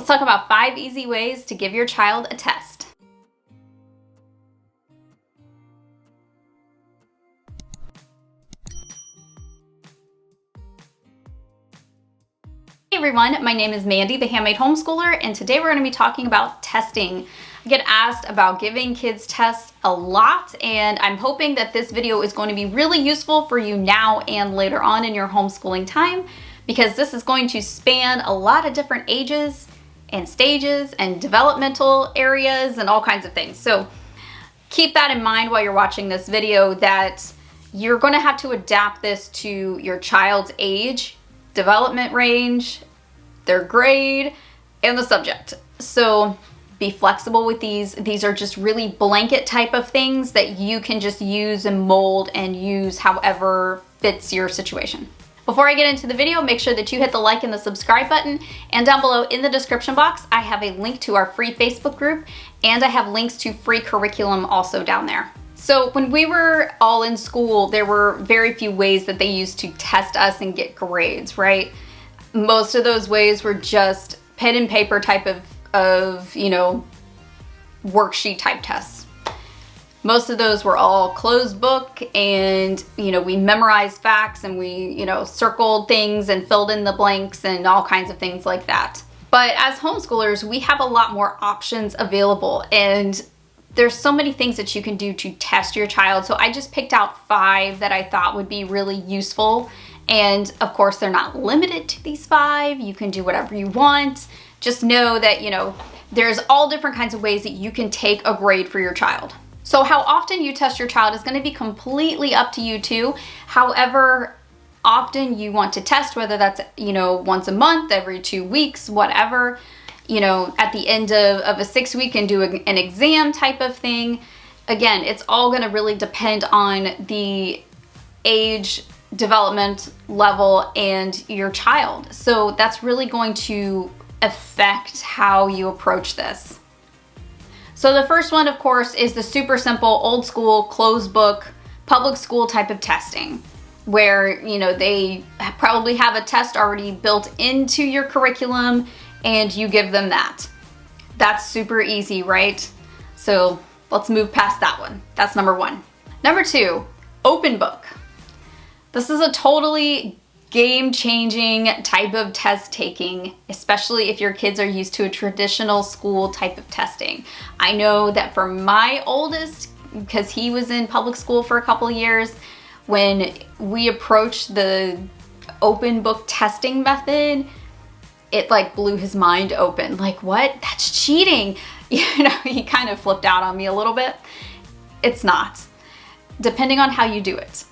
Let's talk about 5 easy ways to give your child a test. Hey everyone, my name is Mandy, the Handmade Homeschooler, and today we're going to be talking about testing. I get asked about giving kids tests a lot, and I'm hoping that this video is going to be really useful for you now and later on in your homeschooling time, because this is going to span a lot of different ages and stages and developmental areas and all kinds of things. So keep that in mind while you're watching this video, that you're going to have to adapt this to your child's age, development range, their grade, and the subject. So be flexible with these. These are just really blanket type of things that you can just use and mold and use however fits your situation. Before I get into the video, make sure that you hit the like and the subscribe button, and down below in the description box, I have a link to our free Facebook group, and I have links to free curriculum also down there. So when we were all in school, there were very few ways that they used to test us and get grades, right? Most of those ways were just pen and paper type of worksheet type tests. Most of those were all closed book, and, we memorized facts, and we, circled things and filled in the blanks and all kinds of things like that. But as homeschoolers, we have a lot more options available, and there's so many things that you can do to test your child. So I just picked out 5 that I thought would be really useful. And of course, they're not limited to these 5. You can do whatever you want. Just know that, there's all different kinds of ways that you can take a grade for your child. So how often you test your child is going to be completely up to you too. However often you want to test, whether that's, once a month, every 2 weeks, whatever, at the end of a 6-week and do an exam type of thing. Again, it's all going to really depend on the age, development level, and your child. So that's really going to affect how you approach this. So the first one, of course, is the super simple, old school, closed book, public school type of testing, where, they probably have a test already built into your curriculum, and you give them that. That's super easy, right? So let's move past that one. That's number 1. Number 2, open book. This is a totally game-changing type of test taking, especially if your kids are used to a traditional school type of testing. I know that for my oldest, because he was in public school for a couple of years, when we approached the open book testing method, it blew his mind open. Like, what? That's cheating. He kind of flipped out on me a little bit. It's not, depending on how you do it.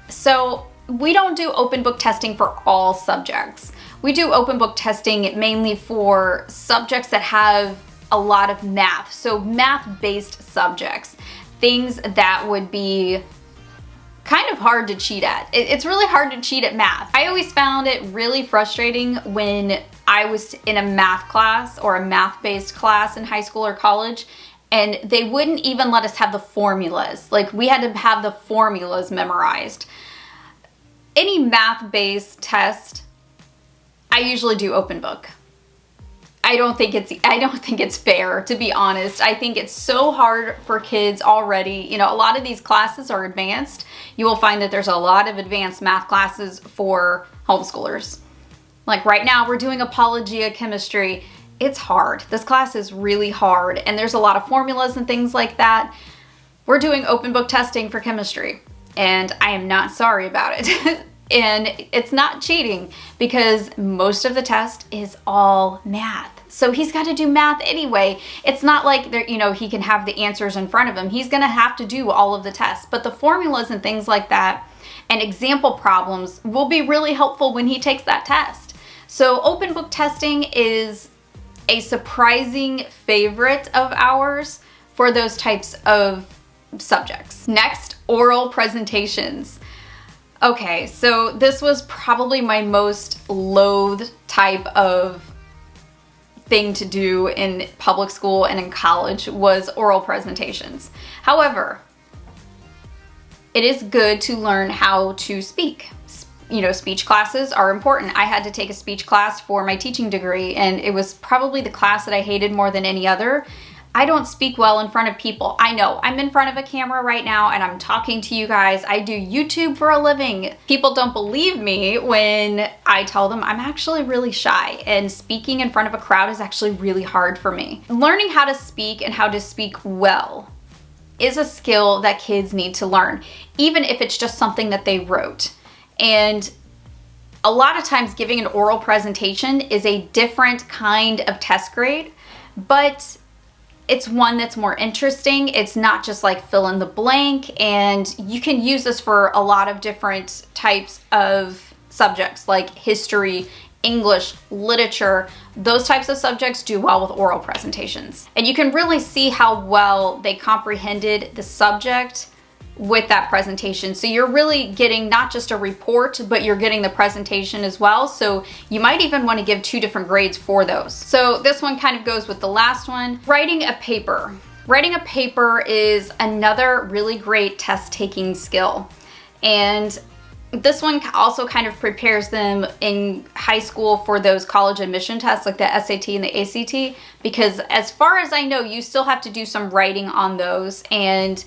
So we don't do open book testing for all subjects. We do open book testing mainly for subjects that have a lot of math. So math-based subjects, things that would be kind of hard to cheat at. It's really hard to cheat at math. I always found it really frustrating when I was in a math class or a math-based class in high school or college, and they wouldn't even let us have the formulas. We had to have the formulas memorized. Any math-based test, I usually do open book. I don't think it's fair, to be honest. I think it's so hard for kids already. A lot of these classes are advanced. You will find that there's a lot of advanced math classes for homeschoolers. Like right now, we're doing apologia chemistry. It's hard. This class is really hard, and there's a lot of formulas and things like that. We're doing open book testing for chemistry, and I am not sorry about it. And it's not cheating, because most of the test is all math. So he's got to do math anyway. It's not like he can have the answers in front of him. He's going to have to do all of the tests. But the formulas and things like that and example problems will be really helpful when he takes that test. So open book testing is a surprising favorite of ours for those types of subjects. Next, oral presentations. Okay, so this was probably my most loathed type of thing to do in public school and in college, was oral presentations. However, it is good to learn how to speak. speech classes are important. I had to take a speech class for my teaching degree, and it was probably the class that I hated more than any other. I don't speak well in front of people. I know, I'm in front of a camera right now and I'm talking to you guys. I do YouTube for a living. People don't believe me when I tell them I'm actually really shy, and speaking in front of a crowd is actually really hard for me. Learning how to speak and how to speak well is a skill that kids need to learn, even if it's just something that they wrote. And a lot of times giving an oral presentation is a different kind of test grade, but it's one that's more interesting. It's not just like fill in the blank, and you can use this for a lot of different types of subjects like history, English, literature. Those types of subjects do well with oral presentations. And you can really see how well they comprehended the subject with that presentation. So you're really getting not just a report, but you're getting the presentation as well. So you might even want to give 2 different grades for those. So this one kind of goes with the last one. Writing a paper. Writing a paper is another really great test taking skill. And this one also kind of prepares them in high school for those college admission tests like the SAT and the ACT, because as far as I know, you still have to do some writing on those, and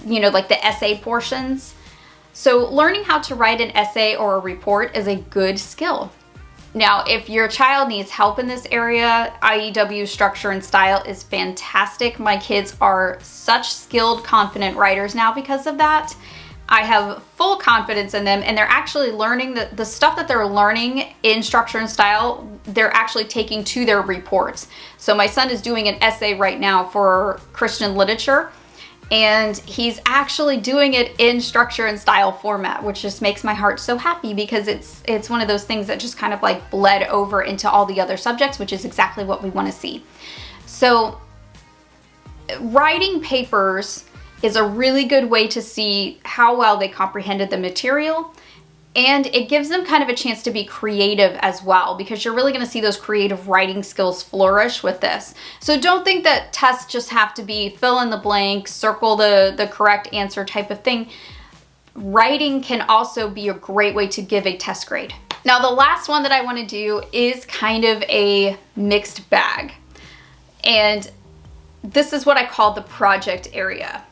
like the essay portions. So learning how to write an essay or a report is a good skill. Now, if your child needs help in this area, IEW structure and style is fantastic. My kids are such skilled, confident writers now because of that. I have full confidence in them, and they're actually learning the stuff that they're learning in structure and style, they're actually taking to their reports. So my son is doing an essay right now for Christian literature, and he's actually doing it in structure and style format, which just makes my heart so happy, because it's one of those things that just kind of like bled over into all the other subjects, which is exactly what we want to see. So writing papers is a really good way to see how well they comprehended the material, and it gives them kind of a chance to be creative as well, because you're really going to see those creative writing skills flourish with this. So don't think that tests just have to be fill in the blank, circle the correct answer type of thing. Writing can also be a great way to give a test grade. Now, the last one that I want to do is kind of a mixed bag, and this is what I call the project area.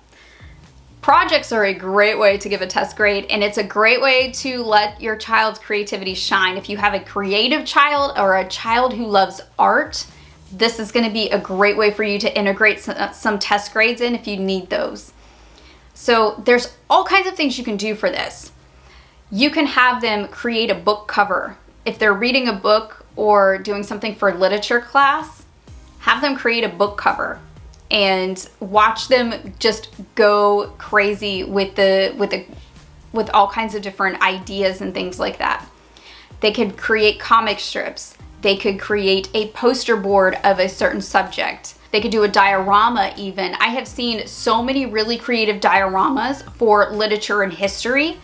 Projects are a great way to give a test grade, and it's a great way to let your child's creativity shine. If you have a creative child or a child who loves art, this is going to be a great way for you to integrate some test grades in if you need those. So there's all kinds of things you can do for this. You can have them create a book cover. If they're reading a book or doing something for literature class, have them create a book cover and watch them just go crazy with all kinds of different ideas and things like that. They could create comic strips. They could create a poster board of a certain subject. They could do a diorama even. I have seen so many really creative dioramas for literature and history.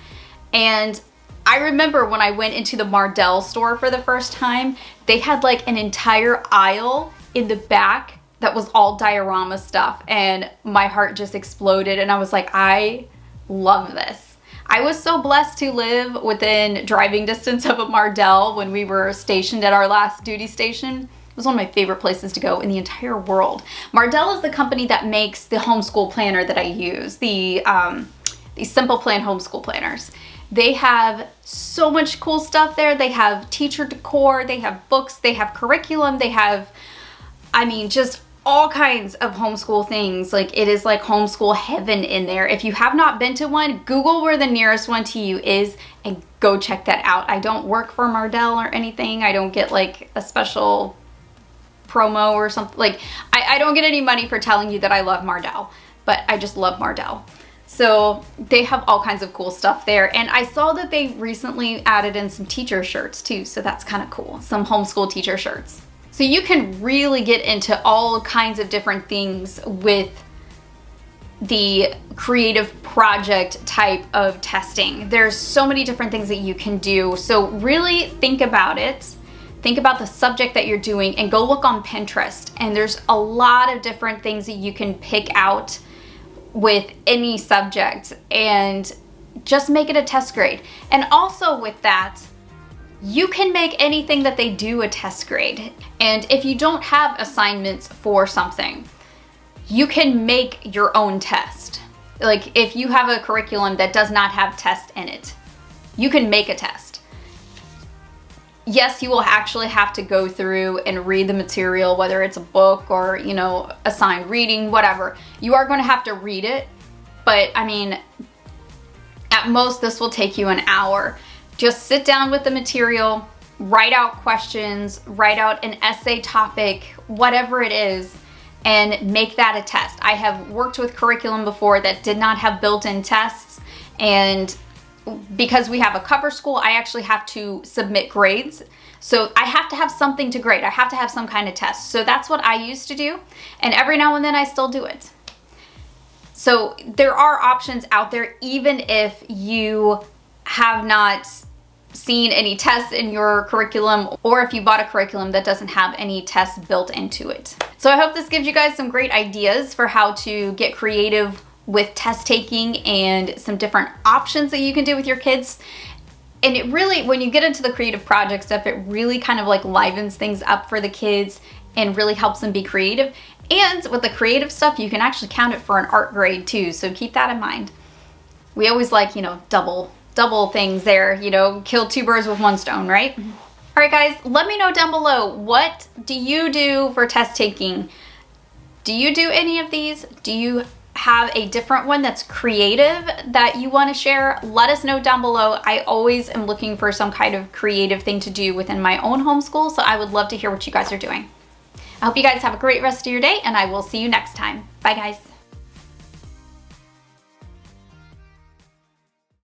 And I remember when I went into the Mardell store for the first time, they had like an entire aisle in the back that was all diorama stuff, and my heart just exploded, and I was like, I love this. I was so blessed to live within driving distance of a Mardell when we were stationed at our last duty station. It was one of my favorite places to go in the entire world. Mardell is the company that makes the homeschool planner that I use, the Simple Plan homeschool planners. They have so much cool stuff there. They have teacher decor, they have books, they have curriculum, they have, just all kinds of homeschool things. Like, it is like homeschool heaven in there. If you have not been to one, Google where the nearest one to you is and go check that out. I don't work for Mardell or anything. I don't get like a special promo or something. Like, I don't get any money for telling you that I love Mardell, but I just love Mardell. So they have all kinds of cool stuff there. And I saw that they recently added in some teacher shirts too, so that's kind of cool. Some homeschool teacher shirts. So you can really get into all kinds of different things with the creative project type of testing. There's so many different things that you can do. So really think about it. Think about the subject that you're doing and go look on Pinterest. And there's a lot of different things that you can pick out with any subject, and just make it a test grade. And also with that, you can make anything that they do a test grade. And if you don't have assignments for something, you can make your own test. Like if you have a curriculum that does not have tests in it, you can make a test. Yes, you will actually have to go through and read the material, whether it's a book or, you know, assigned reading, whatever. You are going to have to read it, but I mean, at most this will take you an hour. Just sit down with the material, write out questions, write out an essay topic, whatever it is, and make that a test. I have worked with curriculum before that did not have built-in tests, and because we have a cover school, I actually have to submit grades. So I have to have something to grade. I have to have some kind of test. So that's what I used to do, and every now and then I still do it. So there are options out there, even if you have not seen any tests in your curriculum, or if you bought a curriculum that doesn't have any tests built into it. So I hope this gives you guys some great ideas for how to get creative with test taking and some different options that you can do with your kids. And it really, when you get into the creative project stuff, it really kind of like livens things up for the kids and really helps them be creative. And with the creative stuff, you can actually count it for an art grade too, so keep that in mind. We always like, you know, double things there, you know, kill two birds with one stone, right? All right, guys, let me know down below, what do you do for test taking? Do you do any of these? Do you have a different one that's creative that you want to share? Let us know down below. I always am looking for some kind of creative thing to do within my own homeschool, so I would love to hear what you guys are doing. I hope you guys have a great rest of your day, and I will see you next time. Bye, guys.